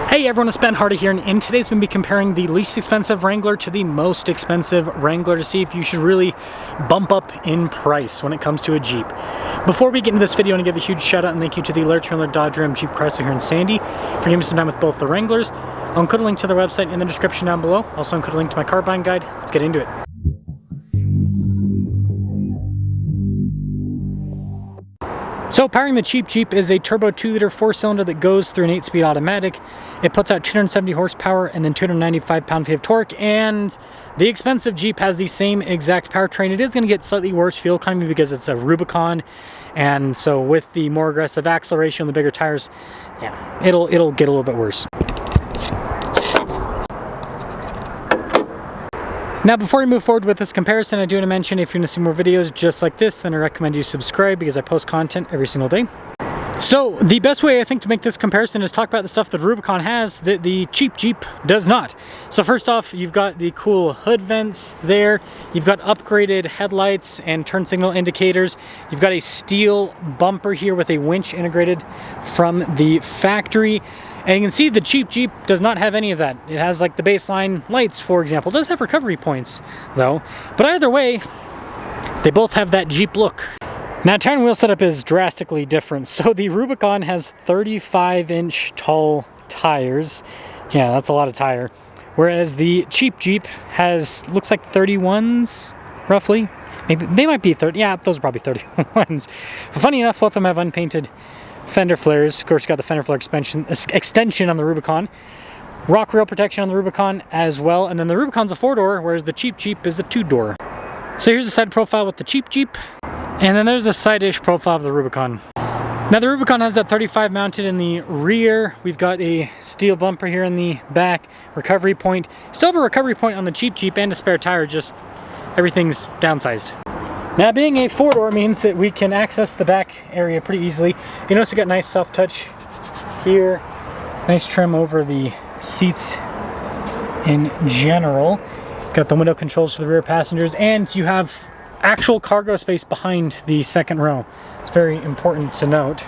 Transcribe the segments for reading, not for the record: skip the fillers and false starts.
Hey everyone, it's Ben Hardy here, and in today's we're going to be comparing the least expensive Wrangler to the most expensive Wrangler to see if you should really bump up in price when it comes to a Jeep. Before we get into this video, I want to give a huge shout out and thank you to the Large Wrangler Dodge Ram Jeep Chrysler here in Sandy for giving me some time with both the Wranglers. I'll include a link to their website in the description down below. Also include a link to my car buying guide. Let's get into it. So powering the cheap Jeep is a turbo 2-liter 4-cylinder that goes through an 8-speed automatic. It puts out 270 horsepower and then 295 pound-feet of torque, and the expensive Jeep has the same exact powertrain. It is going to get slightly worse fuel economy because it's a Rubicon, and so with the more aggressive acceleration and the bigger tires, yeah, it'll get a little bit worse. Now, before we move forward with this comparison, I do want to mention if you want to see more videos just like this, then I recommend you subscribe because I post content every single day. So, the best way I think to make this comparison is talk about the stuff that Rubicon has that the cheap Jeep does not. So first off, you've got the cool hood vents there. You've got upgraded headlights and turn signal indicators. You've got a steel bumper here with a winch integrated from the factory. And you can see the cheap Jeep does not have any of that. It has like the baseline lights, for example. It does have recovery points though. But either way, they both have that Jeep look. Now, tire and wheel setup is drastically different. So the Rubicon has 35-inch tall tires. Yeah, that's a lot of tire. Whereas the cheap Jeep has, looks like 31s, roughly. Maybe they might be 30. Yeah, those are probably 31s. But funny enough, both of them have unpainted fender flares. Of course, you got the fender flare extension on the Rubicon. Rock rail protection on the Rubicon as well. And then the Rubicon's a 4-door, whereas the cheap Jeep is a 2-door. So here's a side profile with the cheap Jeep. And then there's a side-ish profile of the Rubicon. Now the Rubicon has that 35 mounted in the rear. We've got a steel bumper here in the back, recovery point. Still have a recovery point on the cheap Jeep and a spare tire, just everything's downsized. Now being a 4-door means that we can access the back area pretty easily. You notice we got nice self-touch here. Nice trim over the seats in general. Got the window controls for the rear passengers, and you have actual cargo space behind the second row. It's very important to note.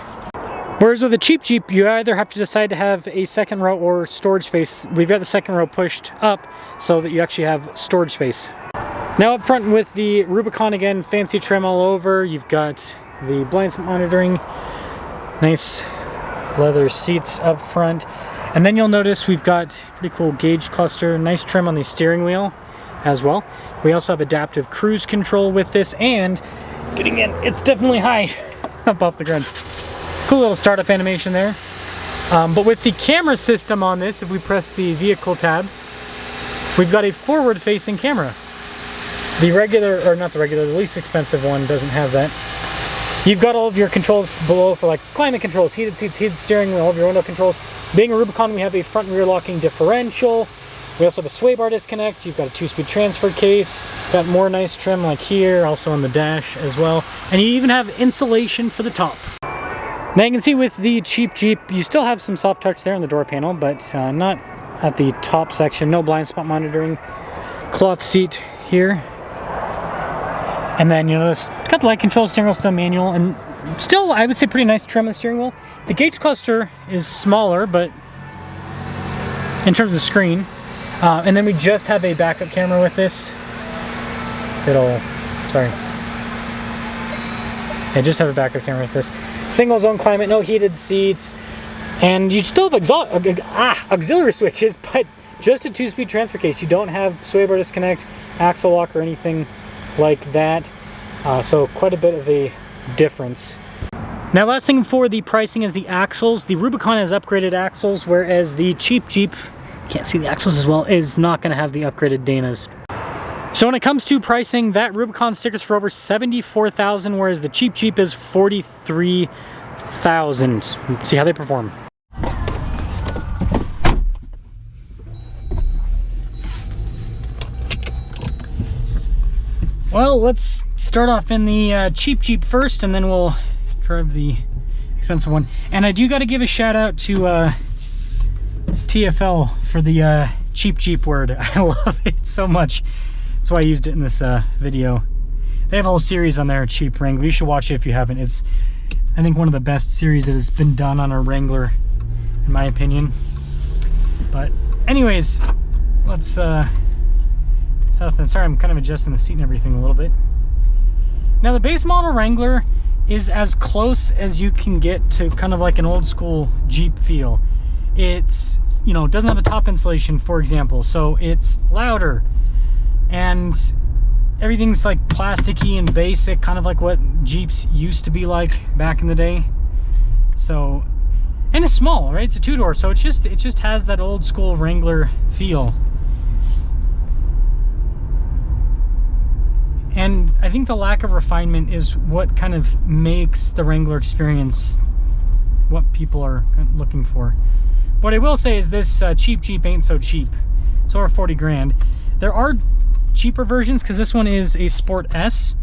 Whereas with a cheap Jeep, you either have to decide to have a second row or storage space. We've got the second row pushed up so that you actually have storage space. Now up front with the Rubicon, again, fancy trim all over. You've got the blind spot monitoring, nice leather seats up front. And then you'll notice we've got pretty cool gauge cluster, nice trim on the steering wheel as well. We also have adaptive cruise control with this, and getting in, it's definitely high up off the ground. Cool little startup animation there. But with the camera system on this, if we press the vehicle tab, we've got a forward-facing camera. The regular, or not the regular, the least expensive one doesn't have that. You've got all of your controls below for like climate controls, heated seats, heated steering wheel, all of your window controls. Being a Rubicon, we have a front and rear locking differential. We also have a sway bar disconnect. You've got a 2-speed transfer case. Got more nice trim like here, also on the dash as well. And you even have insulation for the top. Now you can see with the cheap Jeep, you still have some soft touch there on the door panel, but not at the top section. No blind spot monitoring. Cloth seat here. And then you notice, it's got the light control, steering wheel still manual, and still, I would say, pretty nice trim on the steering wheel. The gauge cluster is smaller, but in terms of screen. And then we just have a backup camera with this. Just have a backup camera with this. Single zone climate, no heated seats. And you still have auxiliary switches, but just a 2-speed transfer case. You don't have sway bar disconnect, axle lock, or anything like that. So quite a bit of a difference. Now last thing for the pricing is the axles. The Rubicon has upgraded axles, whereas the cheap Jeep, can't see the axles as well, is not going to have the upgraded Danas. So when it comes to pricing, that Rubicon stickers for over $74,000, whereas the cheap Jeep is $43,000. See how they perform. Well, let's start off in the cheap Jeep first, and then we'll drive the expensive one. And I do got to give a shout out to TFL for the cheap Jeep word. I love it so much. That's why I used it in this video. They have a whole series on their cheap Wrangler. You should watch it if you haven't. It's, I think, one of the best series that has been done on a Wrangler, in my opinion. But anyways, let's set up then. Sorry, I'm kind of adjusting the seat and everything a little bit. Now the base model Wrangler is as close as you can get to kind of like an old school Jeep feel. It's, you know, doesn't have the top insulation, for example, so it's louder, and everything's like plasticky and basic, kind of like what Jeeps used to be like back in the day. So, and it's small, right? It's a two-door, so it just has that old school Wrangler feel. And I think the lack of refinement is what kind of makes the Wrangler experience what people are looking for. What I will say is this cheap Jeep ain't so cheap. It's over 40 grand. There are cheaper versions, because this one is a Sport S,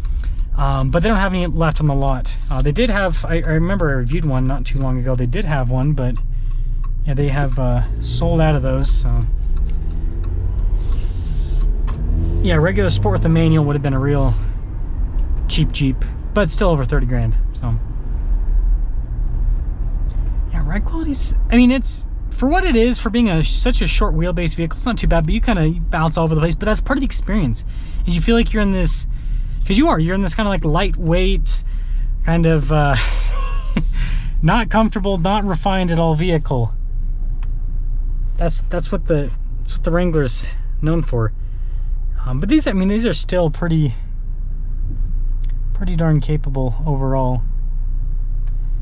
but they don't have any left on the lot. They did have, I remember I reviewed one not too long ago. They did have one, but yeah, they have sold out of those. So yeah, regular Sport with a manual would have been a real cheap Jeep, but still over 30 grand. So yeah, ride quality's, I mean, it's, for what it is, for being such a short wheelbase vehicle, it's not too bad, but you kind of bounce all over the place. But that's part of the experience, is you feel like you're in this, because you're in this kind of like lightweight, kind of not comfortable, not refined at all vehicle. That's what the Wrangler's known for. But these, I mean, these are still pretty darn capable overall.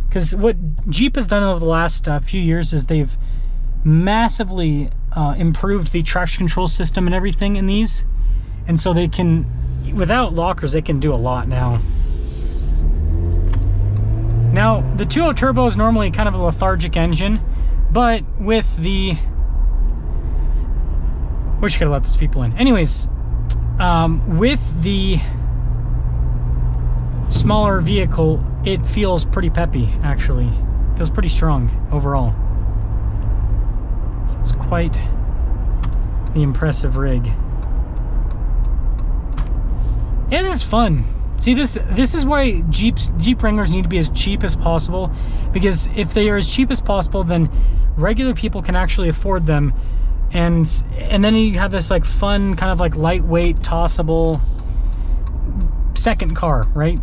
Because what Jeep has done over the last few years is they've massively improved the traction control system and everything in these, and so they can, without lockers, they can do a lot now. Now the 2.0 turbo is normally kind of a lethargic engine, but with the, wish I could have let those people in. Anyways, with the smaller vehicle, it feels pretty peppy, actually. Feels pretty strong overall. So it's quite the impressive rig. Yeah, this is fun. See, this is why Jeep Wranglers need to be as cheap as possible, because if they are as cheap as possible, then regular people can actually afford them, and then you have this like fun kind of like lightweight tossable second car, right?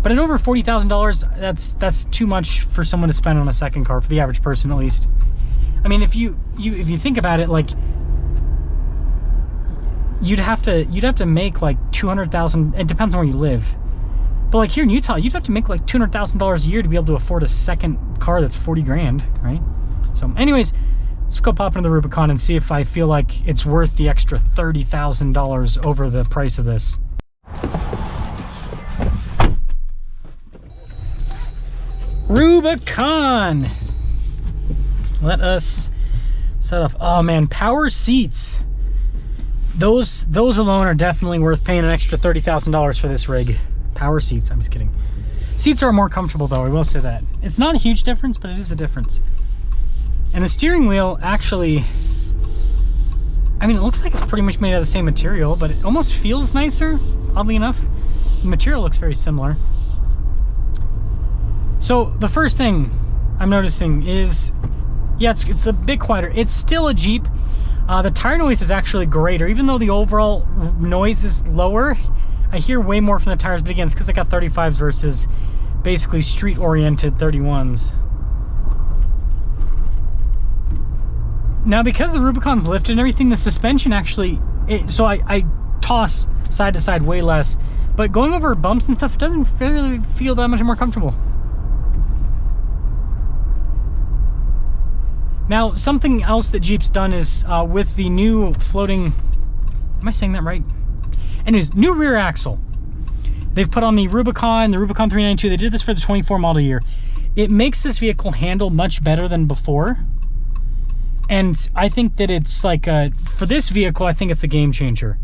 But at over $40,000, that's too much for someone to spend on a second car, for the average person at least. I mean, if you think about it, like you'd have to make like $200,000. It depends on where you live, but like here in Utah, you'd have to make like $200,000 a year to be able to afford a second car that's 40 grand, right? So, anyways, let's go pop into the Rubicon and see if I feel like it's worth the extra $30,000 over the price of this. Rubicon. Let us set off. Oh man, power seats. Those alone are definitely worth paying an extra $30,000 for this rig. Power seats. I'm just kidding. Seats are more comfortable though, I will say that. It's not a huge difference, but it is a difference. And the steering wheel actually, I mean, it looks like it's pretty much made out of the same material, but it almost feels nicer, oddly enough. The material looks very similar. So the first thing I'm noticing is, yeah, it's a bit quieter. It's still a Jeep. The tire noise is actually greater, even though the overall noise is lower. I hear way more from the tires, but again, it's because I got 35s versus basically street-oriented 31s. Now, because the Rubicon's lifted and everything, the suspension actually, so I toss side to side way less, but going over bumps and stuff, it doesn't really feel that much more comfortable. Now, something else that Jeep's done is with the new floating, am I saying that right? Anyways, new rear axle. They've put on the Rubicon 392. They did this for the 24 model year. It makes this vehicle handle much better than before. And I think that it's like, for this vehicle, I think it's a game changer.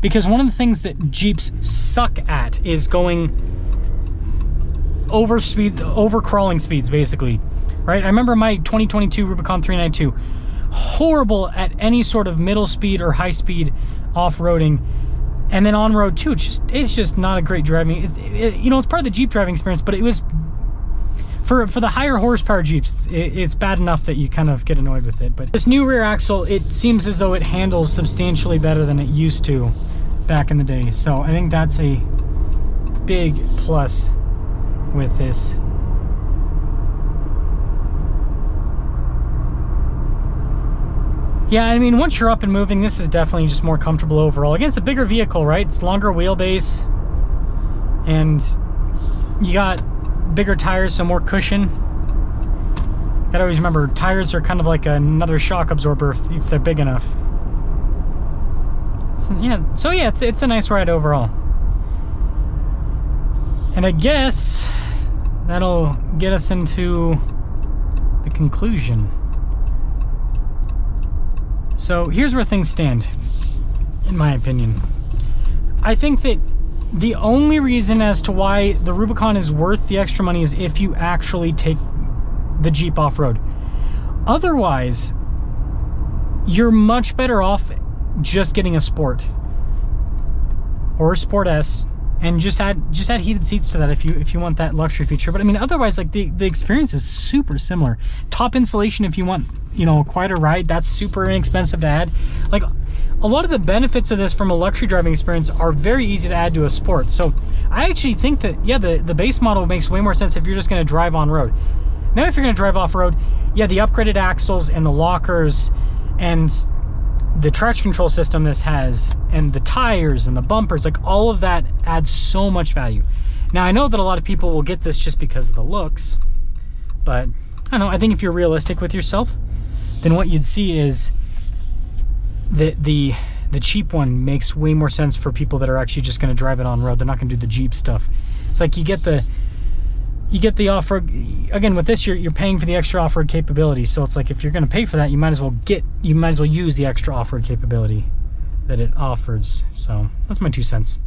Because one of the things that Jeeps suck at is going over crawling speeds, basically. Right? I remember my 2022 Rubicon 392, horrible at any sort of middle speed or high speed off-roading, and then on road too. It's just not a great driving. You know, it's part of the Jeep driving experience, but it was, for the higher horsepower Jeeps, it's bad enough that you kind of get annoyed with it. But this new rear axle, it seems as though it handles substantially better than it used to back in the day. So I think that's a big plus with this. Yeah, I mean, once you're up and moving, this is definitely just more comfortable overall. Again, it's a bigger vehicle, right? It's longer wheelbase, and you got bigger tires, so more cushion. Gotta always remember, tires are kind of like another shock absorber if they're big enough. So yeah, it's a nice ride overall. And I guess that'll get us into the conclusion. So here's where things stand, in my opinion. I think that the only reason as to why the Rubicon is worth the extra money is if you actually take the Jeep off-road. Otherwise, you're much better off just getting a Sport or a Sport S, and just add heated seats to that if you want that luxury feature. But I mean, otherwise, like the experience is super similar. Top insulation if you want, you know, quite a ride. That's super inexpensive to add. Like, a lot of the benefits of this from a luxury driving experience are very easy to add to a Sport. So I actually think that, yeah, the base model makes way more sense if you're just going to drive on road. Now, if you're going to drive off road, yeah, the upgraded axles and the lockers and the traction control system this has, and the tires and the bumpers, like all of that adds so much value. Now, I know that a lot of people will get this just because of the looks, but I don't know, I think if you're realistic with yourself, then what you'd see is that the cheap one makes way more sense for people that are actually just going to drive it on road. They're not going to do the Jeep stuff. It's like you get the off-road. Again, with this, you're paying for the extra off-road capability. So it's like, if you're going to pay for that, you might as well use the extra off-road capability that it offers. So that's my 2 cents.